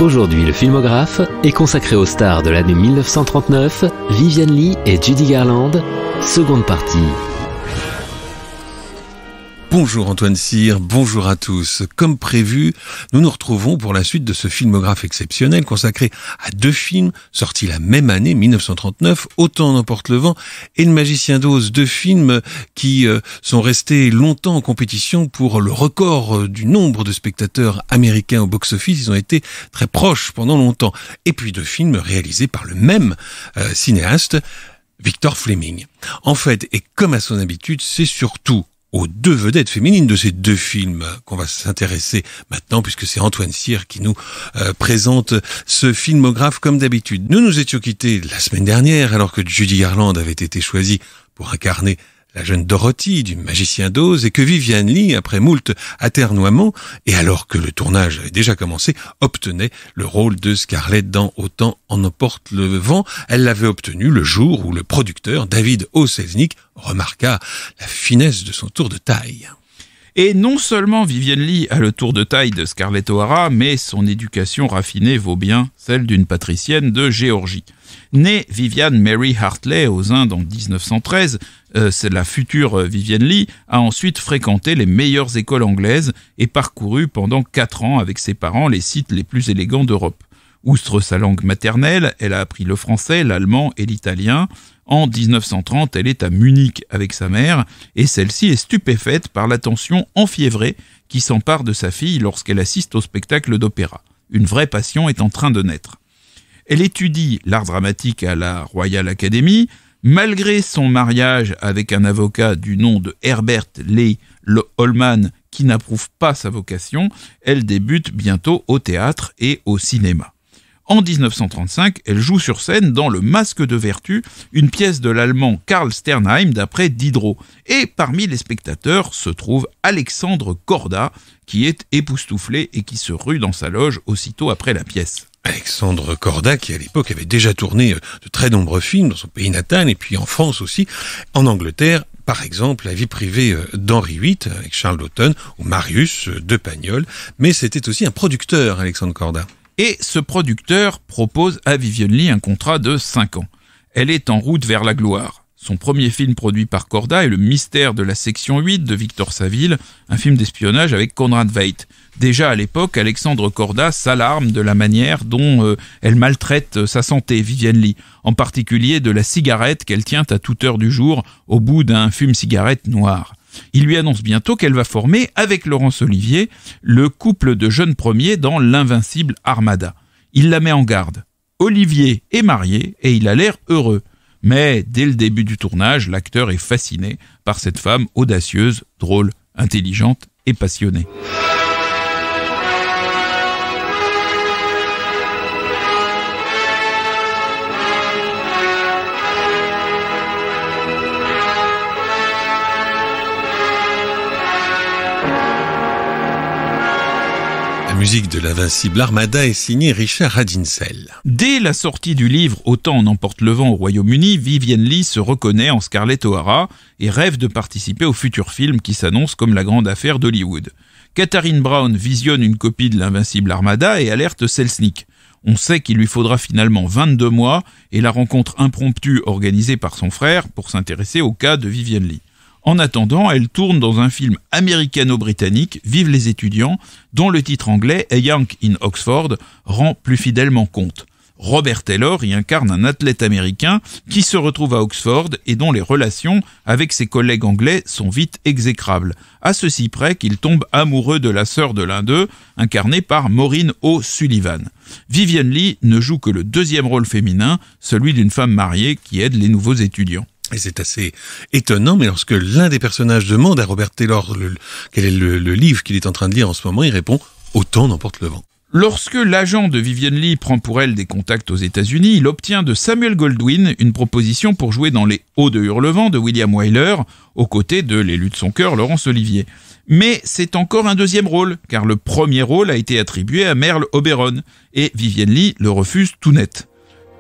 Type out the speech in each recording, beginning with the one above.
Aujourd'hui, le filmographe est consacré aux stars de l'année 1939, Vivien Leigh et Judy Garland, seconde partie. Bonjour Antoine Cyr, bonjour à tous. Comme prévu, nous nous retrouvons pour la suite de ce filmographe exceptionnel consacré à deux films sortis la même année, 1939, Autant n'emporte le vent et Le Magicien d'Oz, deux films qui sont restés longtemps en compétition pour le record du nombre de spectateurs américains au box-office. Ils ont été très proches pendant longtemps. Et puis deux films réalisés par le même cinéaste, Victor Fleming. En fait, et comme à son habitude, c'est surtout aux deux vedettes féminines de ces deux films qu'on va s'intéresser maintenant, puisque c'est Antoine Cyr qui nous présente ce filmographe comme d'habitude. Nous nous étions quittés la semaine dernière alors que Judy Garland avait été choisie pour incarner la jeune Dorothy du Magicien d'Oz et que Vivien Leigh, après moult atermoiements, et alors que le tournage avait déjà commencé, obtenait le rôle de Scarlett dans Autant en emporte le vent. Elle l'avait obtenu le jour où le producteur David O. Selznick remarqua la finesse de son tour de taille. Et non seulement Vivien Leigh a le tour de taille de Scarlett O'Hara, mais son éducation raffinée vaut bien celle d'une patricienne de Géorgie. Née Vivian Mary Hartley aux Indes en 1913, c'est la future Vivien Leigh a ensuite fréquenté les meilleures écoles anglaises et parcouru pendant 4 ans avec ses parents les sites les plus élégants d'Europe. Outre sa langue maternelle, elle a appris le français, l'allemand et l'italien. En 1930, elle est à Munich avec sa mère et celle-ci est stupéfaite par l'attention enfiévrée qui s'empare de sa fille lorsqu'elle assiste au spectacle d'opéra. Une vraie passion est en train de naître. Elle étudie l'art dramatique à la Royal Academy. Malgré son mariage avec un avocat du nom de Herbert Leigh Holman qui n'approuve pas sa vocation, elle débute bientôt au théâtre et au cinéma. En 1935, elle joue sur scène dans Le Masque de Vertu, une pièce de l'allemand Karl Sternheim d'après Diderot. Et parmi les spectateurs se trouve Alexandre Korda, qui est époustouflé et qui se rue dans sa loge aussitôt après la pièce. Alexandre Korda, qui à l'époque avait déjà tourné de très nombreux films dans son pays natal et puis en France aussi, en Angleterre, par exemple La vie privée d'Henri VIII avec Charles Laughton ou Marius de Pagnol, mais c'était aussi un producteur, Alexandre Korda. Et ce producteur propose à Vivien Leigh un contrat de 5 ans. Elle est en route vers la gloire. Son premier film produit par Korda est Le mystère de la section 8 de Victor Saville, un film d'espionnage avec Conrad Veidt. Déjà à l'époque, Alexandre Korda s'alarme de la manière dont elle maltraite sa santé, Vivien Leigh, en particulier de la cigarette qu'elle tient à toute heure du jour au bout d'un fume-cigarette noir. Il lui annonce bientôt qu'elle va former, avec Laurence Olivier, le couple de jeunes premiers dans l'invincible Armada. Il la met en garde. Olivier est marié et il a l'air heureux. Mais dès le début du tournage, l'acteur est fasciné par cette femme audacieuse, drôle, intelligente et passionnée. La musique de l'invincible Armada est signée Richard Hadinsell. Dès la sortie du livre Autant en emporte le vent au Royaume-Uni, Vivien Leigh se reconnaît en Scarlett O'Hara et rêve de participer au futur film qui s'annonce comme la grande affaire d'Hollywood. Katharine Brown visionne une copie de l'invincible Armada et alerte Selznick. On sait qu'il lui faudra finalement 22 mois et la rencontre impromptue organisée par son frère pour s'intéresser au cas de Vivien Leigh. En attendant, elle tourne dans un film américano-britannique, Vive les étudiants, dont le titre anglais, A Yank in Oxford, rend plus fidèlement compte. Robert Taylor y incarne un athlète américain qui se retrouve à Oxford et dont les relations avec ses collègues anglais sont vite exécrables, à ceci près qu'il tombe amoureux de la sœur de l'un d'eux, incarnée par Maureen O'Sullivan. Vivien Leigh ne joue que le deuxième rôle féminin, celui d'une femme mariée qui aide les nouveaux étudiants. Et c'est assez étonnant, mais lorsque l'un des personnages demande à Robert Taylor quel est le livre qu'il est en train de lire en ce moment, il répond « Autant n'emporte le vent ». Lorsque l'agent de Vivien Leigh prend pour elle des contacts aux États-Unis, il obtient de Samuel Goldwyn une proposition pour jouer dans Les Hauts de Hurlevent de William Wyler, aux côtés de l'élu de son cœur, Laurence Olivier. Mais c'est encore un deuxième rôle, car le premier rôle a été attribué à Merle Oberon, et Vivien Leigh le refuse tout net.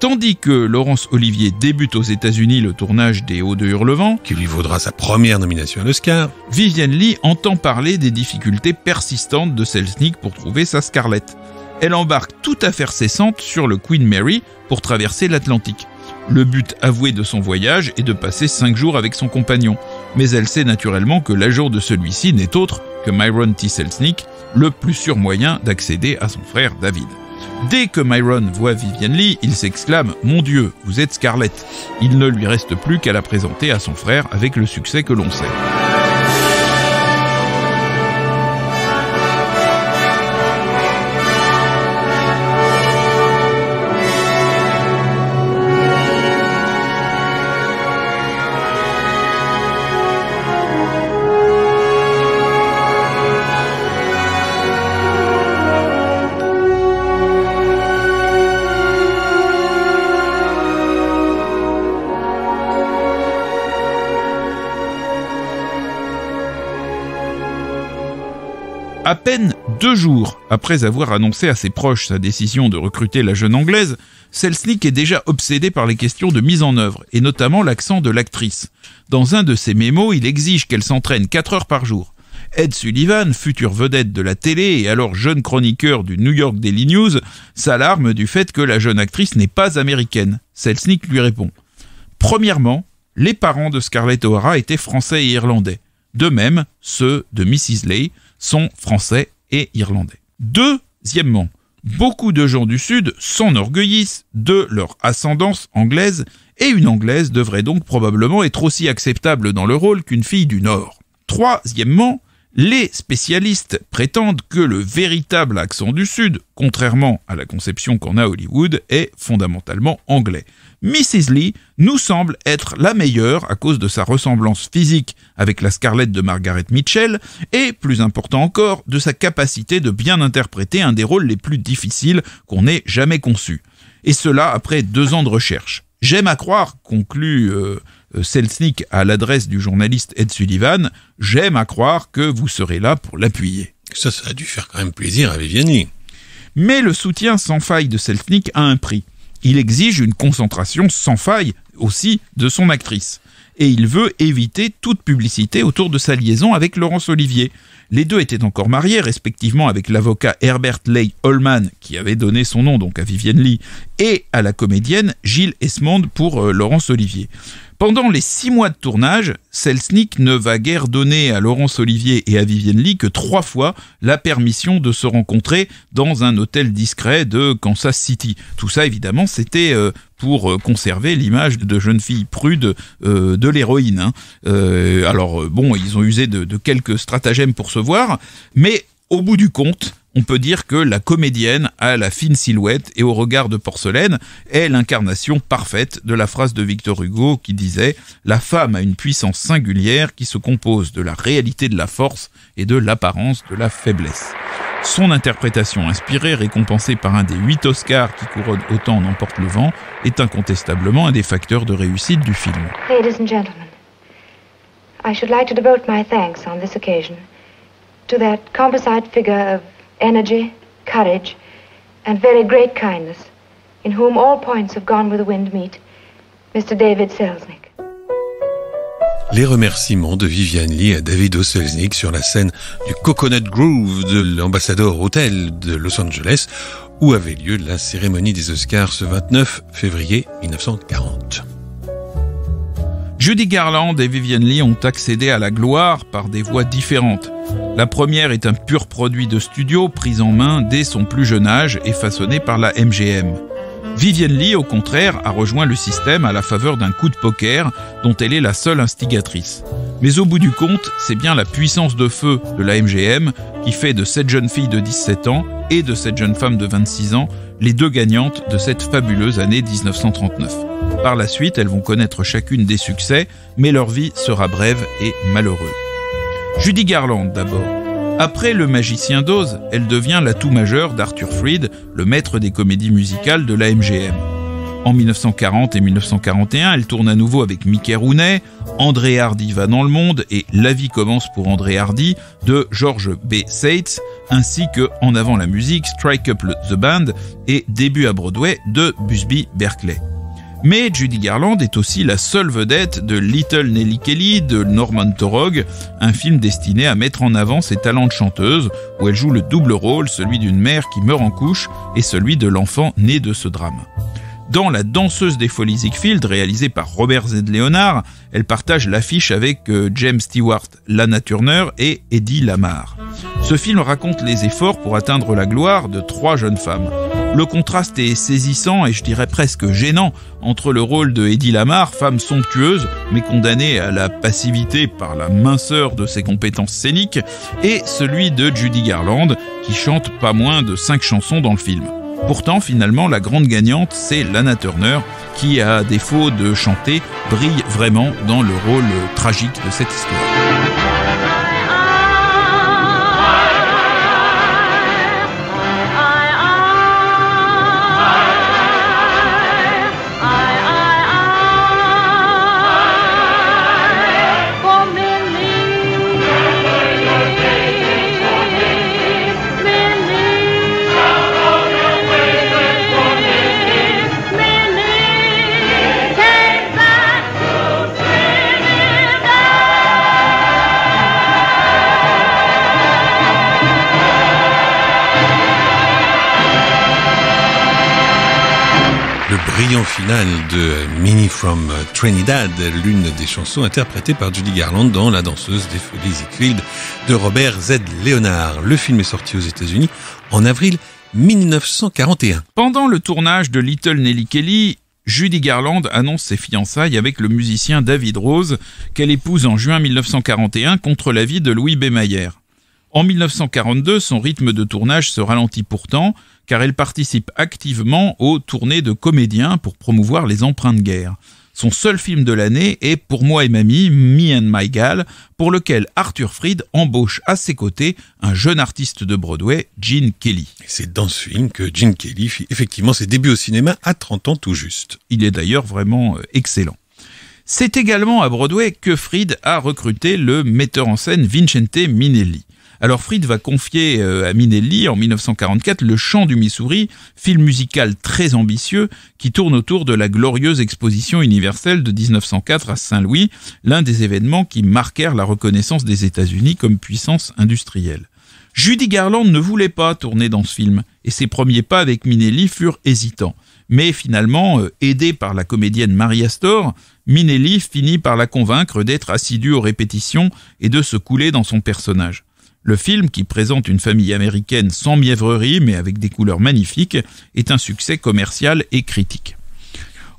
Tandis que Laurence Olivier débute aux États-Unis le tournage des Hauts de Hurlevent, qui lui vaudra sa première nomination à l'Oscar, Vivien Leigh entend parler des difficultés persistantes de Selznick pour trouver sa Scarlett. elle embarque tout à fait cessante sur le Queen Mary pour traverser l'Atlantique. Le but avoué de son voyage est de passer 5 jours avec son compagnon, mais elle sait naturellement que l'agent de celui-ci n'est autre que Myron T. Selznick, le plus sûr moyen d'accéder à son frère David. Dès que Myron voit Vivien Leigh, il s'exclame « Mon Dieu, vous êtes Scarlett !» Il ne lui reste plus qu'à la présenter à son frère avec le succès que l'on sait. À peine 2 jours après avoir annoncé à ses proches sa décision de recruter la jeune Anglaise, Selznick est déjà obsédé par les questions de mise en œuvre, et notamment l'accent de l'actrice. Dans un de ses mémos, il exige qu'elle s'entraîne 4 heures par jour. Ed Sullivan, future vedette de la télé et alors jeune chroniqueur du New York Daily News, s'alarme du fait que la jeune actrice n'est pas américaine. Selznick lui répond « Premièrement, les parents de Scarlett O'Hara étaient français et irlandais. De même, ceux de Mrs. Leigh sont français et irlandais. Deuxièmement, beaucoup de gens du Sud s'enorgueillissent de leur ascendance anglaise et une Anglaise devrait donc probablement être aussi acceptable dans le rôle qu'une fille du Nord. Troisièmement, les spécialistes prétendent que le véritable accent du Sud, contrairement à la conception qu'en a Hollywood, est fondamentalement anglais. Mrs. Leigh nous semble être la meilleure à cause de sa ressemblance physique avec la Scarlett de Margaret Mitchell et, plus important encore, de sa capacité de bien interpréter un des rôles les plus difficiles qu'on ait jamais conçus. Et cela après 2 ans de recherche. J'aime à croire, conclut Selznick à l'adresse du journaliste Ed Sullivan, j'aime à croire que vous serez là pour l'appuyer. Ça a dû faire quand même plaisir à Vivien Leigh. Mais le soutien sans faille de Selznick a un prix. Il exige une concentration sans faille aussi de son actrice. Et il veut éviter toute publicité autour de sa liaison avec Laurence Olivier. Les deux étaient encore mariés, respectivement avec l'avocat Herbert Leigh Holman, qui avait donné son nom donc à Vivien Leigh, et à la comédienne Gilles Esmond pour Laurence Olivier. Pendant les 6 mois de tournage, Selznick ne va guère donner à Laurence Olivier et à Vivien Leigh que 3 fois la permission de se rencontrer dans un hôtel discret de Kansas City. Tout ça, évidemment, c'était pour conserver l'image de jeune fille prude de l'héroïne. Alors, bon, ils ont usé de quelques stratagèmes pour se voir, mais au bout du compte, on peut dire que la comédienne a la fine silhouette et au regard de porcelaine est l'incarnation parfaite de la phrase de Victor Hugo qui disait « La femme a une puissance singulière qui se compose de la réalité de la force et de l'apparence de la faiblesse ». Son interprétation inspirée, récompensée par un des 8 Oscars qui couronnent Autant en emporte le vent, est incontestablement un des facteurs de réussite du film. Ladies and gentlemen, I should like to devote my thanks on this occasion to that composite figure of energy, courage, and very great kindness, in whom all points of Gone with the Wind meet, Mr. David Selznick. Les remerciements de Vivien Leigh à David O. Selznick sur la scène du Coconut Grove de l'Ambassador Hotel de Los Angeles, où avait lieu la cérémonie des Oscars ce 29 février 1940. Judy Garland et Vivien Leigh ont accédé à la gloire par des voies différentes. La première est un pur produit de studio pris en main dès son plus jeune âge et façonné par la MGM. Vivien Leigh, au contraire, a rejoint le système à la faveur d'un coup de poker dont elle est la seule instigatrice. Mais au bout du compte, c'est bien la puissance de feu de la MGM qui fait de cette jeune fille de 17 ans et de cette jeune femme de 26 ans les deux gagnantes de cette fabuleuse année 1939. Par la suite, elles vont connaître chacune des succès, mais leur vie sera brève et malheureuse. Judy Garland d'abord. Après Le Magicien d'Oz, elle devient l'atout majeur d'Arthur Freed, le maître des comédies musicales de la MGM. En 1940 et 1941, elle tourne à nouveau avec Mickey Rooney, André Hardy va dans le monde et La vie commence pour André Hardy de George B. Seitz, ainsi que En avant la musique, Strike Up the Band et Début à Broadway de Busby Berkeley. Mais Judy Garland est aussi la seule vedette de Little Nelly Kelly de Norman Taurog, un film destiné à mettre en avant ses talents de chanteuse, où elle joue le double rôle, celui d'une mère qui meurt en couche et celui de l'enfant né de ce drame. Dans La danseuse des folies Ziegfeld, réalisée par Robert Z. Leonard, elle partage l'affiche avec James Stewart, Lana Turner et Eddie Lamar. Ce film raconte les efforts pour atteindre la gloire de 3 jeunes femmes. Le contraste est saisissant et je dirais presque gênant entre le rôle de Eddie Lamar, femme somptueuse mais condamnée à la passivité par la minceur de ses compétences scéniques, et celui de Judy Garland qui chante pas moins de 5 chansons dans le film. Pourtant, finalement, la grande gagnante, c'est Lana Turner, qui, à défaut de chanter, brille vraiment dans le rôle tragique de cette histoire. Brillant final de Minnie from Trinidad, l'une des chansons interprétées par Judy Garland dans La danseuse des folies Ziegfeld de Robert Z. Leonard. Le film est sorti aux États-Unis en avril 1941. Pendant le tournage de Little Nelly Kelly, Judy Garland annonce ses fiançailles avec le musicien David Rose, qu'elle épouse en juin 1941 contre l'avis de Louis B. Mayer. En 1942, son rythme de tournage se ralentit pourtant, car elle participe activement aux tournées de comédiens pour promouvoir les emprunts de guerre. Son seul film de l'année est Pour moi et mamie, Me and My Gal, pour lequel Arthur Freed embauche à ses côtés un jeune artiste de Broadway, Gene Kelly. C'est dans ce film que Gene Kelly fit effectivement ses débuts au cinéma à 30 ans tout juste. Il est d'ailleurs vraiment excellent. C'est également à Broadway que Freed a recruté le metteur en scène Vincente Minnelli. Alors Freed va confier à Minnelli en 1944 Le Chant du Missouri, film musical très ambitieux qui tourne autour de la glorieuse exposition universelle de 1904 à Saint-Louis, l'un des événements qui marquèrent la reconnaissance des États-Unis comme puissance industrielle. Judy Garland ne voulait pas tourner dans ce film et ses premiers pas avec Minnelli furent hésitants. Mais finalement, aidée par la comédienne Marie Astor, Minnelli finit par la convaincre d'être assidue aux répétitions et de se couler dans son personnage. Le film, qui présente une famille américaine sans mièvrerie mais avec des couleurs magnifiques, est un succès commercial et critique.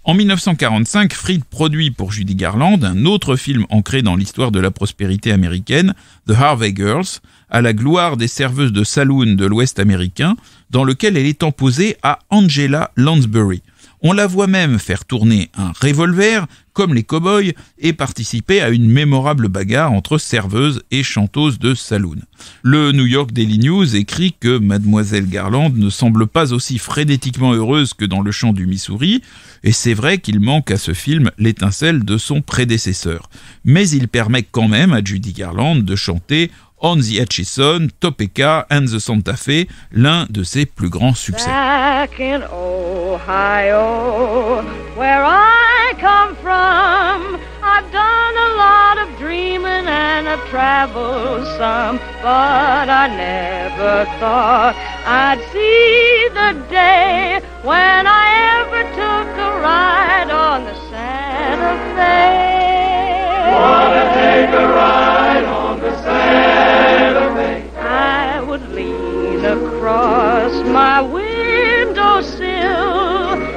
En 1945, Freed produit pour Judy Garland un autre film ancré dans l'histoire de la prospérité américaine, The Harvey Girls, à la gloire des serveuses de saloon de l'Ouest américain, dans lequel elle est opposée à Angela Lansbury. On la voit même faire tourner un revolver, comme les cow-boys, et participer à une mémorable bagarre entre serveuses et chanteuses de saloon. Le New York Daily News écrit que Mademoiselle Garland ne semble pas aussi frénétiquement heureuse que dans Le Chant du Missouri, et c'est vrai qu'il manque à ce film l'étincelle de son prédécesseur. Mais il permet quand même à Judy Garland de chanter On the Atchison, Topeka and the Santa Fe, l'un de ses plus grands succès. Back in Ohio, where I come from, I've done a lot of dreaming and I've traveled some, but I never thought I'd see the day when I ever took a ride on the Santa Fe. Wanna take a ride on the Santa Fe? I would lean across my windowsill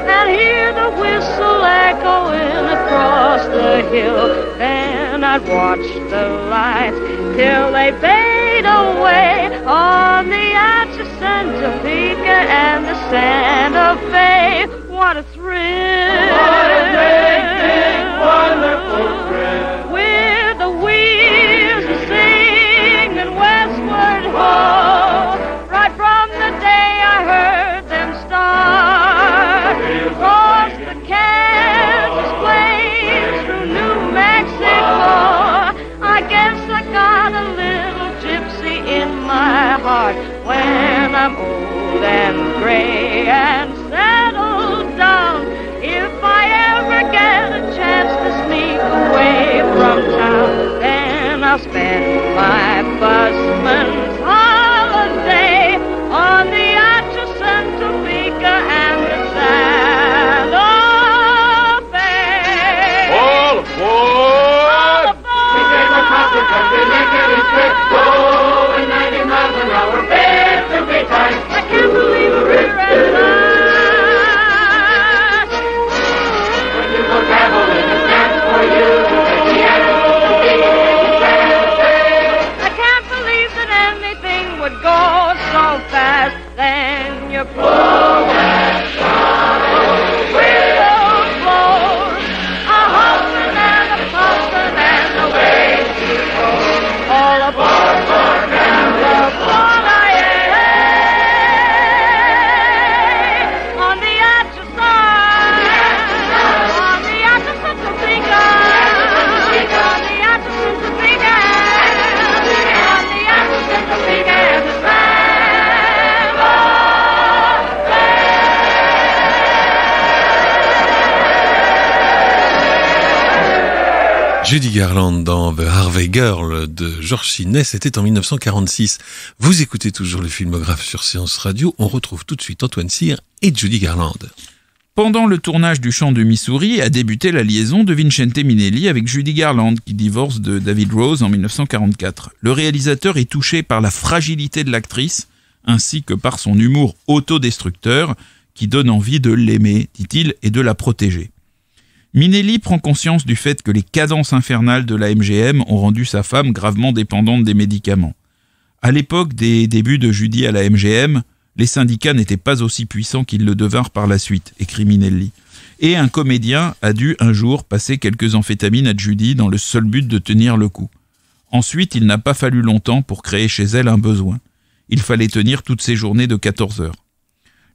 and hear the whistle echoing across the hill. Then I'd watch the lights till they fade away on the Atchison, Topeka, and the Santa Fe. What a thrill! What a great, big, wonderful thrill! With the wheels singing westward ho, right from the day I heard them start. Across the Kansas plains through New Mexico, I guess I got a little gypsy in my heart. When I'm old and gray and settled down, if I ever I'll spend my busman's holiday on the Atchison, Topeka, and the Santa Fe. All aboard! We take a concert country, lickety split, going 90 miles an hour, bed to be tight. I can't believe a river and When you go traveling, it stands for you. Take the Atchison, Topeka, and the Santa Fe. I can't believe that anything would go so fast. Then you pull that wheel blows, a huffing and a puffing, and away she goes. All aboard, California, on the Atchison, on the Atchison, Topeka, on the Atchison, Topeka, on the Atchison, Topeka, and the Santa Fe. Judy Garland dans The Harvey Girl de George Sidney, c'était en 1946. Vous écoutez toujours le filmographe sur Séance Radio. On retrouve tout de suite Antoine Cyr et Judy Garland. Pendant le tournage du Chant du Missouri a débuté la liaison de Vincente Minnelli avec Judy Garland, qui divorce de David Rose en 1944. Le réalisateur est touché par la fragilité de l'actrice, ainsi que par son humour autodestructeur, qui donne envie de l'aimer, dit-il, et de la protéger. Minnelli prend conscience du fait que les cadences infernales de la MGM ont rendu sa femme gravement dépendante des médicaments. À l'époque des débuts de Judy à la MGM, les syndicats n'étaient pas aussi puissants qu'ils le devinrent par la suite, écrit Minnelli. Et un comédien a dû un jour passer quelques amphétamines à Judy dans le seul but de tenir le coup. Ensuite, il n'a pas fallu longtemps pour créer chez elle un besoin. Il fallait tenir toutes ses journées de 14 heures.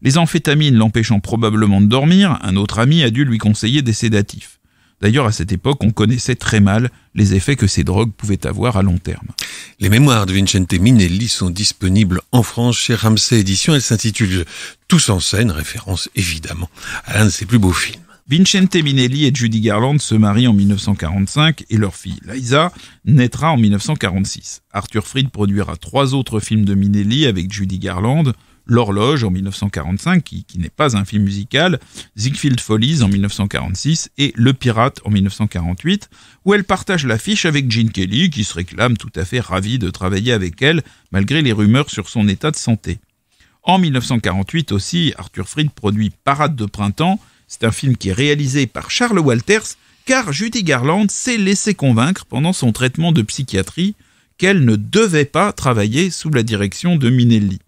Les amphétamines l'empêchant probablement de dormir, un autre ami a dû lui conseiller des sédatifs. D'ailleurs, à cette époque, on connaissait très mal les effets que ces drogues pouvaient avoir à long terme. Les mémoires de Vincente Minnelli sont disponibles en France chez Ramsay Éditions. Elles s'intitulent Tous en scène, référence évidemment à l'un de ses plus beaux films. Vincente Minnelli et Judy Garland se marient en 1945 et leur fille, Liza, naîtra en 1946. Arthur Freed produira 3 autres films de Minnelli avec Judy Garland, L'Horloge en 1945, qui n'est pas un film musical, Ziegfeld Follies en 1946 et Le Pirate en 1948, où elle partage l'affiche avec Gene Kelly, qui se réclame tout à fait ravi de travailler avec elle, malgré les rumeurs sur son état de santé. En 1948 aussi, Arthur Freed produit Parade de printemps. C'est un film qui est réalisé par Charles Walters, car Judy Garland s'est laissé convaincre pendant son traitement de psychiatrie qu'elle ne devait pas travailler sous la direction de Minnelli.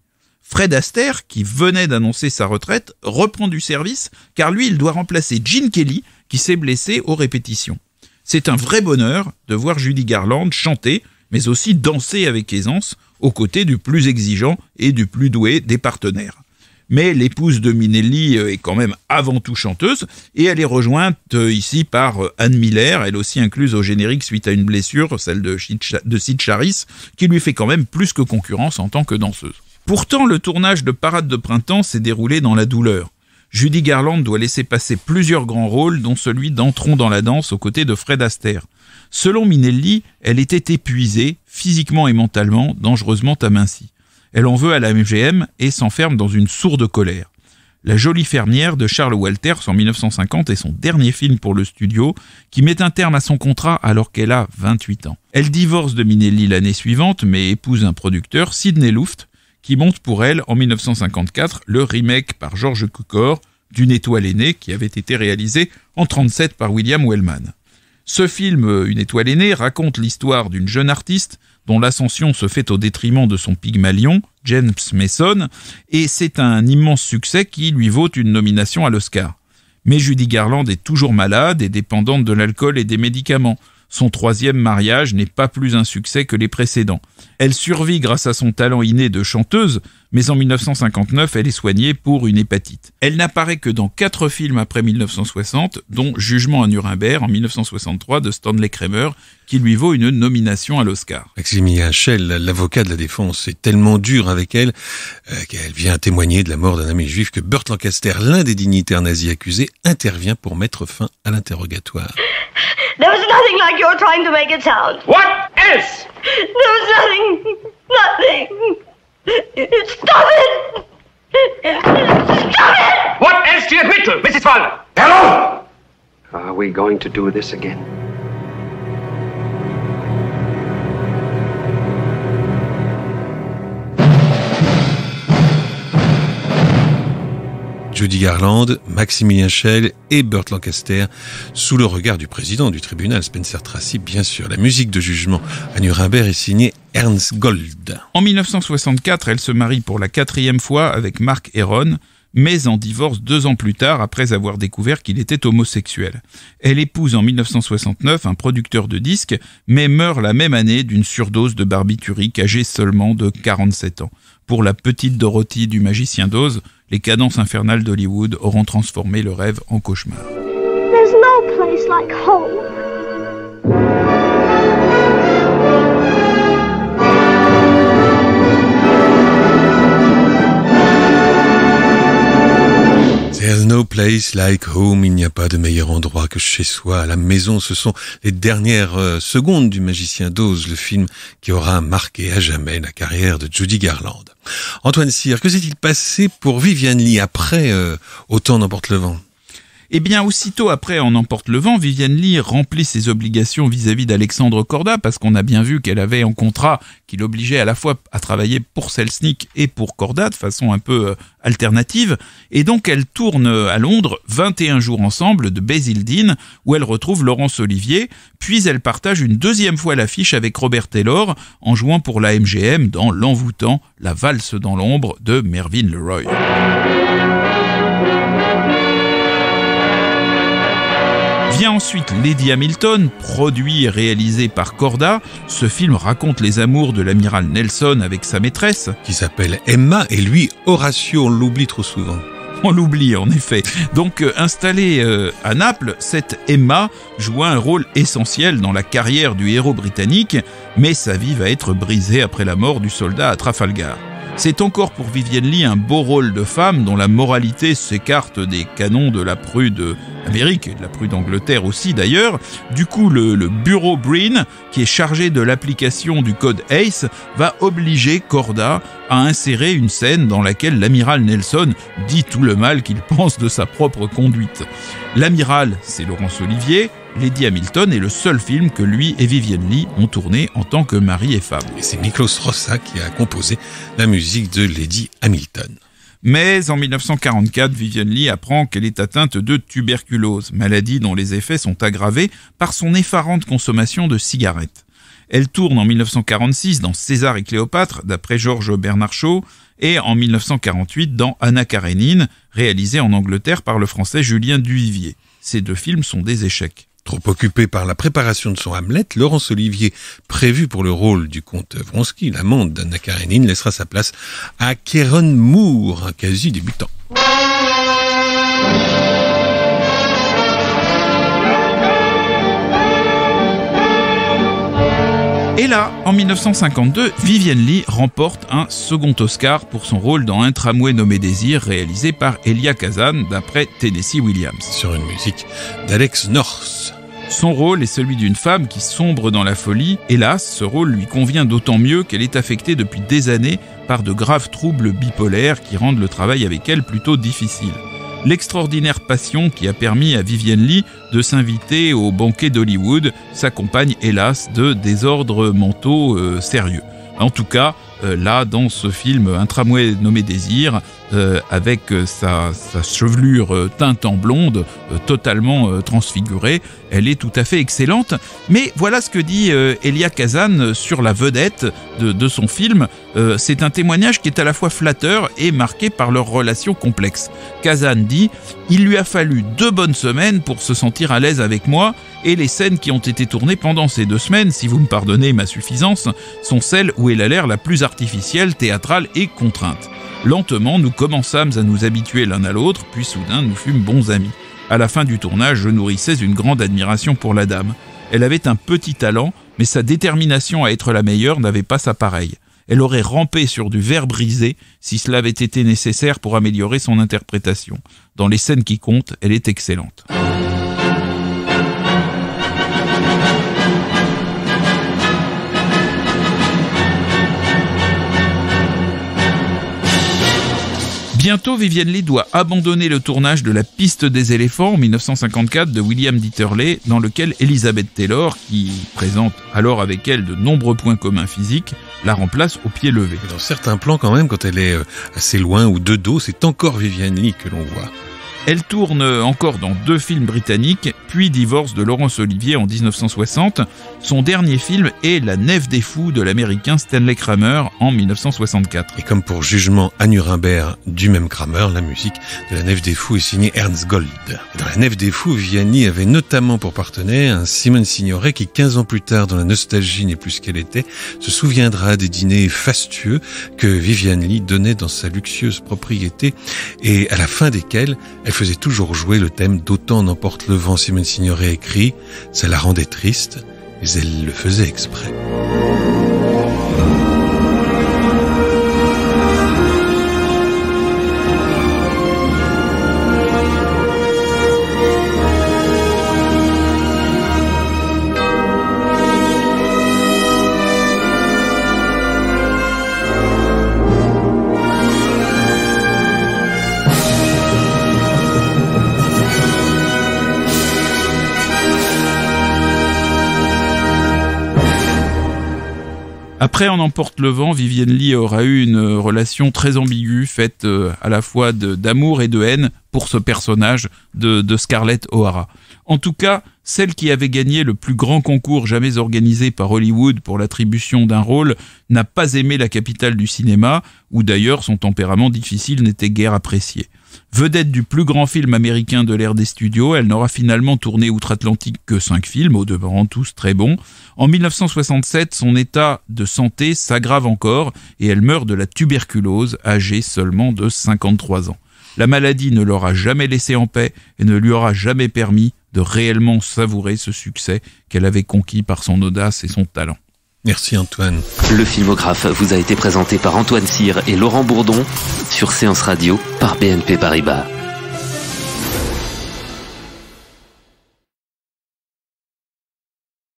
Fred Astaire, qui venait d'annoncer sa retraite, reprend du service, car lui, il doit remplacer Gene Kelly, qui s'est blessé aux répétitions. C'est un vrai bonheur de voir Judy Garland chanter, mais aussi danser avec aisance, aux côtés du plus exigeant et du plus doué des partenaires. Mais l'épouse de Minnelli est quand même avant tout chanteuse, et elle est rejointe ici par Anne Miller, elle aussi incluse au générique suite à une blessure, celle de Syd Charisse, qui lui fait quand même plus que concurrence en tant que danseuse. Pourtant, le tournage de Parade de printemps s'est déroulé dans la douleur. Judy Garland doit laisser passer plusieurs grands rôles, dont celui d'Entrons dans la danse aux côtés de Fred Astaire. Selon Minnelli, elle était épuisée, physiquement et mentalement, dangereusement amincie. Elle en veut à la MGM et s'enferme dans une sourde colère. La jolie fermière de Charles Walters en 1950 est son dernier film pour le studio, qui met un terme à son contrat alors qu'elle a 28 ans. Elle divorce de Minnelli l'année suivante, mais épouse un producteur, Sidney Luft, qui monte pour elle, en 1954, le remake par George Cukor d'Une étoile aînée, qui avait été réalisé en 1937 par William Wellman. Ce film, Une étoile aînée, raconte l'histoire d'une jeune artiste dont l'ascension se fait au détriment de son Pygmalion, James Mason, et c'est un immense succès qui lui vaut une nomination à l'Oscar. Mais Judy Garland est toujours malade et dépendante de l'alcool et des médicaments. Son 3e mariage n'est pas plus un succès que les précédents. Elle survit grâce à son talent inné de chanteuse, mais en 1959, elle est soignée pour une hépatite. Elle n'apparaît que dans 4 films après 1960, dont Jugement à Nuremberg en 1963 de Stanley Kramer, qui lui vaut une nomination à l'Oscar. Maximilien Schell, l'avocat de la défense, est tellement dur avec elle qu'elle vient témoigner de la mort d'un ami juif que Burt Lancaster, l'un des dignitaires nazis accusés, intervient pour mettre fin à l'interrogatoire. There was nothing like you're trying to make it sound. What else? There was nothing. Stop it! Stop it! What else do you admit to, Mrs. Fowler? Hello! Are we going to do this again? Judy Garland, Maximilien Schell et Burt Lancaster, sous le regard du président du tribunal, Spencer Tracy, bien sûr. La musique de jugement à Nuremberg est signée Ernst Gold. En 1964, elle se marie pour la 4e fois avec Mark Herron, mais en divorce 2 ans plus tard après avoir découvert qu'il était homosexuel. Elle épouse en 1969 un producteur de disques, mais meurt la même année d'une surdose de barbiturique, âgée seulement de 47 ans. Pour la petite Dorothy du Magicien d'Oz, les cadences infernales d'Hollywood auront transformé le rêve en cauchemar. There's no place like home. There's no place like home. Il n'y a pas de meilleur endroit que chez soi. À la maison, ce sont les dernières secondes du Magicien d'Oz, le film qui aura marqué à jamais la carrière de Judy Garland. Antoine Cyr, que s'est-il passé pour Vivian Leigh après Autant n'emporte le vent ? Eh bien, aussitôt après En emporte le vent, Vivian Leigh remplit ses obligations vis-à-vis d'Alexandre Korda, parce qu'on a bien vu qu'elle avait un contrat qui l'obligeait à la fois à travailler pour Selznick et pour Korda, de façon un peu alternative, et donc elle tourne à Londres 21 jours ensemble de Basildine, où elle retrouve Laurence Olivier, puis elle partage une 2e fois l'affiche avec Robert Taylor, en jouant pour la MGM dans l'envoûtant La valse dans l'ombre de Mervyn LeRoy. Vient ensuite Lady Hamilton, produit et réalisé par Korda. Ce film raconte les amours de l'amiral Nelson avec sa maîtresse, qui s'appelle Emma, et lui, Horatio, on l'oublie trop souvent. On l'oublie, en effet. Donc, installée à Naples, cette Emma joue un rôle essentiel dans la carrière du héros britannique, mais sa vie va être brisée après la mort du soldat à Trafalgar. C'est encore pour Vivian Leigh un beau rôle de femme dont la moralité s'écarte des canons de la prude Amérique et de la prude Angleterre aussi d'ailleurs. Du coup, le bureau Breen, qui est chargé de l'application du code ACE, va obliger Korda à insérer une scène dans laquelle l'amiral Nelson dit tout le mal qu'il pense de sa propre conduite. L'amiral, c'est Laurence Olivier. Lady Hamilton est le seul film que lui et Vivian Leigh ont tourné en tant que mari et femme. Et c'est Miklos Rossa qui a composé la musique de Lady Hamilton. Mais en 1944, Vivian Leigh apprend qu'elle est atteinte de tuberculose, maladie dont les effets sont aggravés par son effarante consommation de cigarettes. Elle tourne en 1946 dans César et Cléopâtre, d'après Georges Bernard Shaw, et en 1948 dans Anna Karénine, réalisé en Angleterre par le français Julien Duvivier. Ces 2 films sont des échecs. Trop occupé par la préparation de son Hamlet, Laurence Olivier, prévue pour le rôle du comte Vronsky, l'amante d'Anna Karénine, laissera sa place à Kieron Moore, un quasi débutant. Et là, en 1952, Vivian Leigh remporte un second Oscar pour son rôle dans Un tramway nommé Désir, réalisé par Elia Kazan, d'après Tennessee Williams. Sur une musique d'Alex North. Son rôle est celui d'une femme qui sombre dans la folie. Hélas, ce rôle lui convient d'autant mieux qu'elle est affectée depuis des années par de graves troubles bipolaires qui rendent le travail avec elle plutôt difficile. L'extraordinaire passion qui a permis à Vivian Leigh de s'inviter au banquet d'Hollywood s'accompagne hélas de désordres mentaux sérieux. En tout cas, là, dans ce film, Un tramway nommé Désir, avec sa chevelure teinte en blonde, totalement transfigurée, elle est tout à fait excellente. Mais voilà ce que dit Elia Kazan sur la vedette de son film. C'est un témoignage qui est à la fois flatteur et marqué par leur relation complexe. Kazan dit « Il lui a fallu 2 bonnes semaines pour se sentir à l'aise avec moi et les scènes qui ont été tournées pendant ces 2 semaines, si vous me pardonnez ma suffisance, sont celles où elle a l'air la plus artificielle, théâtrale et contrainte. Lentement, nous commençâmes à nous habituer l'un à l'autre, puis soudain nous fûmes bons amis. À la fin du tournage, je nourrissais une grande admiration pour la dame. Elle avait un petit talent, mais sa détermination à être la meilleure n'avait pas sa pareille. Elle aurait rampé sur du verre brisé si cela avait été nécessaire pour améliorer son interprétation. Dans les scènes qui comptent, elle est excellente. » Bientôt, Vivien Leigh doit abandonner le tournage de La Piste des éléphants en 1954 de William Dieterle, dans lequel Elizabeth Taylor, qui présente alors avec elle de nombreux points communs physiques, la remplace au pied levé. Dans certains plans quand même, quand elle est assez loin ou de dos, c'est encore Vivien Leigh que l'on voit. Elle tourne encore dans 2 films britanniques, puis divorce de Laurence Olivier en 1960. Son dernier film est La Nef des Fous de l'américain Stanley Kramer en 1964. Et comme pour Jugement à Nuremberg du même Kramer, la musique de La Nef des Fous est signée Ernst Gold. Dans La Nef des Fous, Vivien Leigh avait notamment pour partenaire un Simone Signoret qui, 15 ans plus tard, dans La Nostalgie n'est plus ce qu'elle était, se souviendra des dîners fastueux que Vivien Leigh donnait dans sa luxueuse propriété et à la fin desquels elle faisait toujours jouer le thème d'Autant n'emporte le vent. Simone Signoret écrit, ça la rendait triste, mais elle le faisait exprès. Après On emporte le vent, Vivien Leigh aura eu une relation très ambiguë, faite à la fois d'amour et de haine pour ce personnage de Scarlett O'Hara. En tout cas, celle qui avait gagné le plus grand concours jamais organisé par Hollywood pour l'attribution d'un rôle n'a pas aimé la capitale du cinéma, où d'ailleurs son tempérament difficile n'était guère apprécié. Vedette du plus grand film américain de l'ère des studios, elle n'aura finalement tourné outre-Atlantique que 5 films, au demeurant tous très bons. En 1967, son état de santé s'aggrave encore et elle meurt de la tuberculose, âgée seulement de 53 ans. La maladie ne l'aura jamais laissée en paix et ne lui aura jamais permis de réellement savourer ce succès qu'elle avait conquis par son audace et son talent. Merci Antoine. Le filmographe vous a été présenté par Antoine Cyr et Laurent Bourdon sur Séance Radio par BNP Paribas.